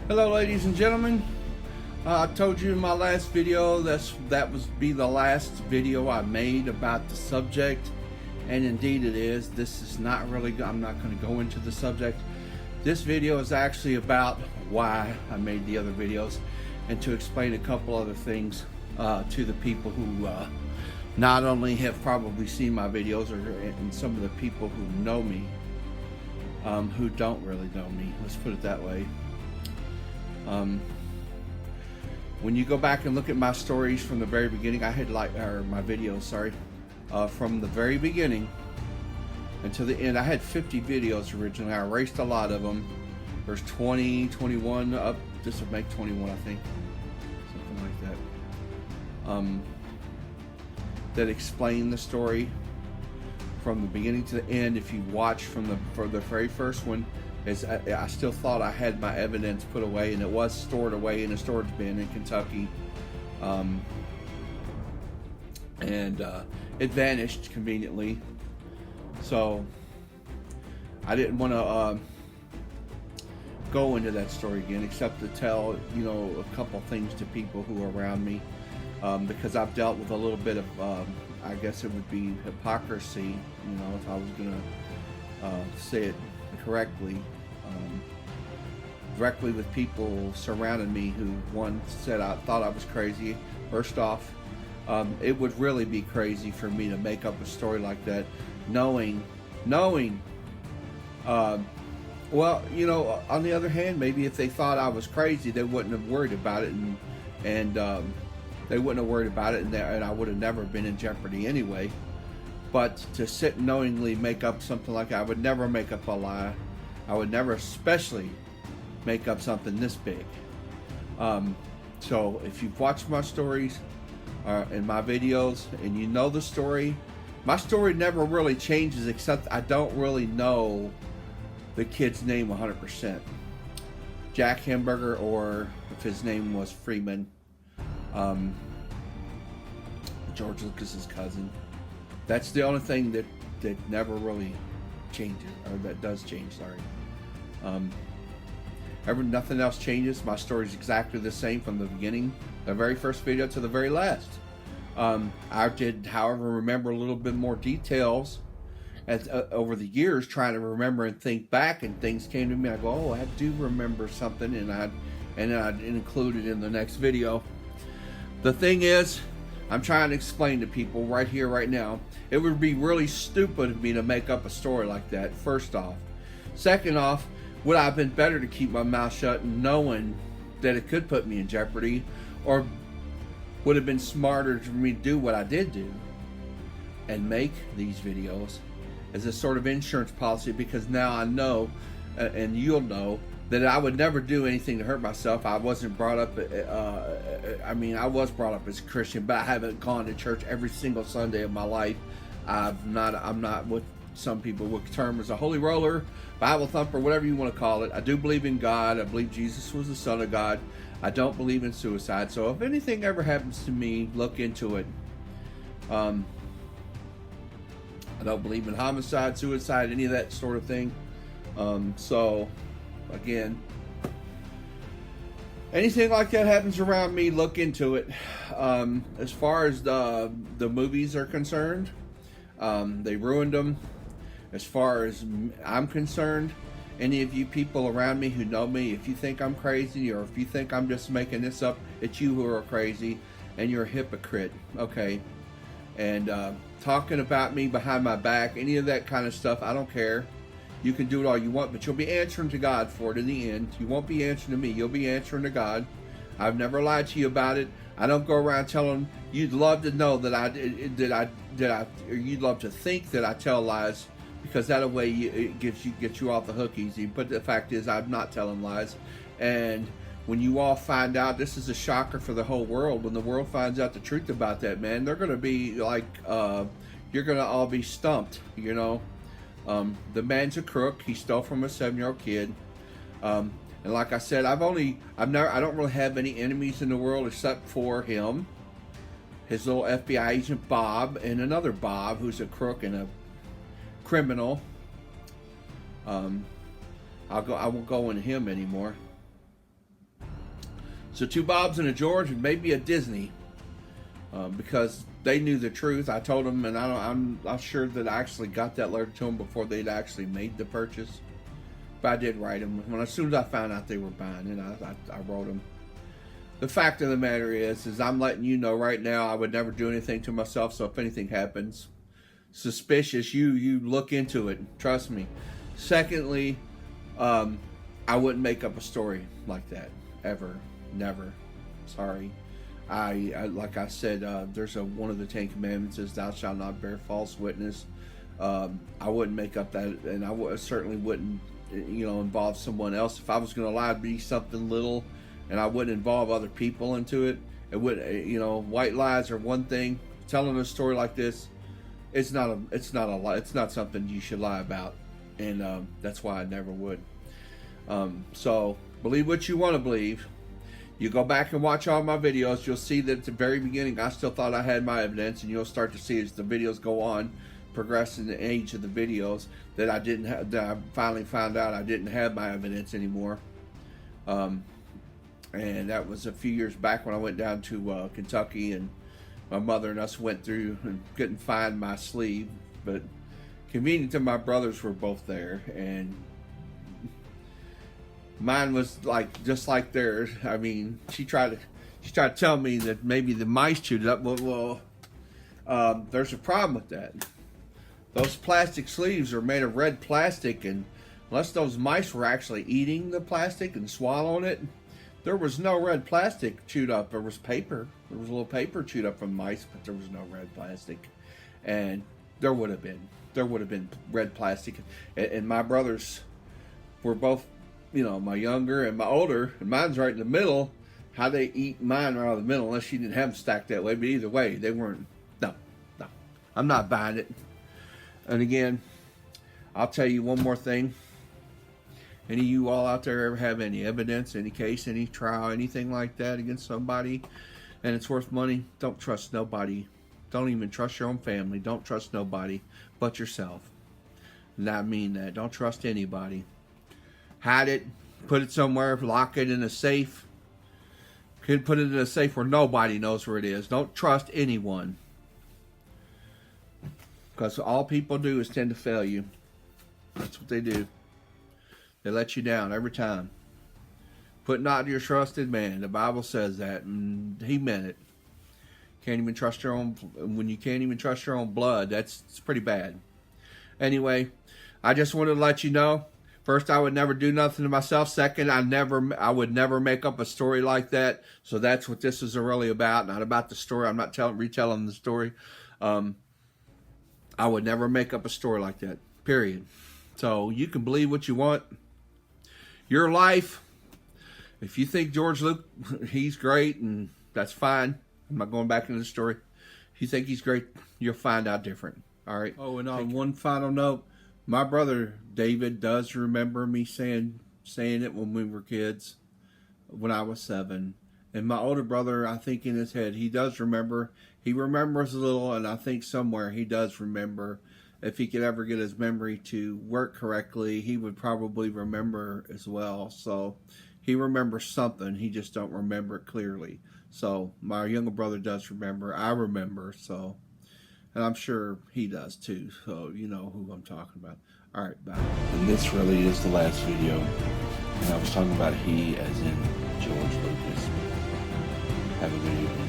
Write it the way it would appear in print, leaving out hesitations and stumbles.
Hello, ladies and gentlemen. I told you in my last video that was the last video I made about the subject, and indeed it is. This is not really. I'm not going to go into the subject. This video is actually about why I made the other videos, and to explain a couple other things to the people who not only have probably seen my videos, and some of the people who know me, who don't really know me. Let's put it that way. When you go back and look at my stories from the very beginning, my videos, from the very beginning until the end, I had 50 videos originally. I erased a lot of them. There's 20, 21 up. This would make 21, I think, something like that. That explain the story from the beginning to the end. If you watch for the very first one, I still thought I had my evidence put away, and it was stored away in a storage bin in Kentucky, and it vanished conveniently. So I didn't want to go into that story again, except to tell a couple things to people who are around me, because I've dealt with a little bit of I guess it would be hypocrisy, if I was gonna say it correctly. Directly with people surrounding me who, one, said I thought I was crazy. First off, it would really be crazy for me to make up a story like that, knowing well, on the other hand, maybe if they thought I was crazy, they wouldn't have worried about it, and they wouldn't have worried about it, and I would have never been in jeopardy anyway. But to sit and knowingly make up something like that, I would never make up a lie. I would never especially make up something this big. So if you've watched my stories and my videos, and you know the story, my story never really changes, except I don't really know the kid's name 100%. Jack Hamburger, or if his name was Freeman, George Lucas's cousin. That's the only thing that never really changes, or that does change, sorry. Nothing else changes. My story is exactly the same from the beginning, the very first video to the very last. I did, however, remember a little bit more details as over the years, trying to remember and think back, and things came to me. I go, oh, I do remember something, and I'd include it in the next video. The thing is, I'm trying to explain to people right here, right now, it would be really stupid of me to make up a story like that, first off. Second off, would I have been better to keep my mouth shut, knowing that it could put me in jeopardy, or would have been smarter for me to do what I did do and make these videos as a sort of insurance policy, because now I know, and you'll know, that I would never do anything to hurt myself. I wasn't brought up, I was brought up as a Christian, but I haven't gone to church every single Sunday of my life. I'm not what some people would term as a holy roller, Bible thumper, whatever you want to call it. I do believe in God. I believe Jesus was the Son of God. I don't believe in suicide. So if anything ever happens to me, look into it. I don't believe in homicide, suicide, any of that sort of thing. So again, anything like that happens around me, look into it. As far as the movies are concerned, they ruined them. As far as I'm concerned, any of you people around me who know me, if you think I'm crazy, or if you think I'm just making this up, it's you who are crazy, and you're a hypocrite, okay? And talking about me behind my back, any of that kind of stuff, I don't care. You can do it all you want, but you'll be answering to God for it in the end. You won't be answering to me. You'll be answering to God. I've never lied to you about it. I don't go around telling. You'd love to know that or you'd love to think that I tell lies, because that way it gets you off the hook easy. But the fact is, I'm not telling lies. And when you all find out, this is a shocker for the whole world. When the world finds out the truth about that, man, they're going to be like, you're going to all be stumped, The man's a crook. He stole from a 7-year-old kid. And like I said, I don't really have any enemies in the world except for him, his little FBI agent Bob, and another Bob who's a crook and a criminal. I won't go into him anymore. So two Bobs and a George and maybe a Disney, because they knew the truth. I told them, and I'm not sure that I actually got that letter to them before they'd actually made the purchase. But I did write them as soon as I found out they were buying, and I wrote them. The fact of the matter is I'm letting you know right now, I would never do anything to myself. So if anything happens suspicious, you look into it. Trust me. Secondly, I wouldn't make up a story like that ever, never. Sorry. I like I said, there's one of the Ten Commandments is thou shalt not bear false witness. I wouldn't make up that, and I certainly wouldn't, involve someone else. If I was going to lie, it'd be something little, and I wouldn't involve other people into it. It would, white lies are one thing. Telling a story like this, it's not a lie. It's not something you should lie about, and that's why I never would. So believe what you want to believe. You go back and watch all my videos, you'll see that at the very beginning I still thought I had my evidence, and you'll start to see as the videos go on, progress in the age of the videos, that I didn't have. That I finally found out I didn't have my evidence anymore. And that was a few years back when I went down to Kentucky, and my mother and us went through and couldn't find my sleeve, but convenient to my brothers were both there, and mine was just like theirs. I mean, she tried to tell me that maybe the mice chewed it up. Well, there's a problem with that. Those plastic sleeves are made of red plastic, and unless those mice were actually eating the plastic and swallowing it, there was no red plastic chewed up. There was paper. There was a little paper chewed up from mice, but there was no red plastic. And there would have been red plastic. And my brothers were both, my younger and my older, and mine's right in the middle. How they eat mine right in the middle, unless she didn't have them stacked that way. But either way, they weren't. No. I'm not buying it. And again, I'll tell you one more thing. Any of you all out there ever have any evidence, any case, any trial, anything like that against somebody, and it's worth money, don't trust nobody. Don't even trust your own family. Don't trust nobody but yourself. And I mean that. Don't trust anybody. Hide it, put it somewhere, lock it in a safe. Could put it in a safe where nobody knows where it is. Don't trust anyone, because all people do is tend to fail you. That's what they do. They let you down every time. Put not your trust in man. The Bible says that, and he meant it. Can't even trust your own. When you can't even trust your own blood, it's pretty bad. Anyway, I just wanted to let you know. First, I would never do nothing to myself. Second, I would never make up a story like that. So that's what this is really about. Not about the story. I'm not retelling the story. I would never make up a story like that. Period. So you can believe what you want. Your life. If you think George Luke, he's great, and that's fine. I'm not going back into the story. If you think he's great, you'll find out different. All right. Oh, and on one final note, my brother David does remember me saying it when we were kids, when I was 7. And my older brother, I think in his head, he does remember. He remembers a little, and I think somewhere he does remember. If he could ever get his memory to work correctly, he would probably remember as well. So he remembers something. He just don't remember it clearly. So my younger brother does remember. I remember. So, and I'm sure he does too. So you know who I'm talking about. All right, bye. And this really is the last video. And I was talking about he as in George Lucas. Have a good evening.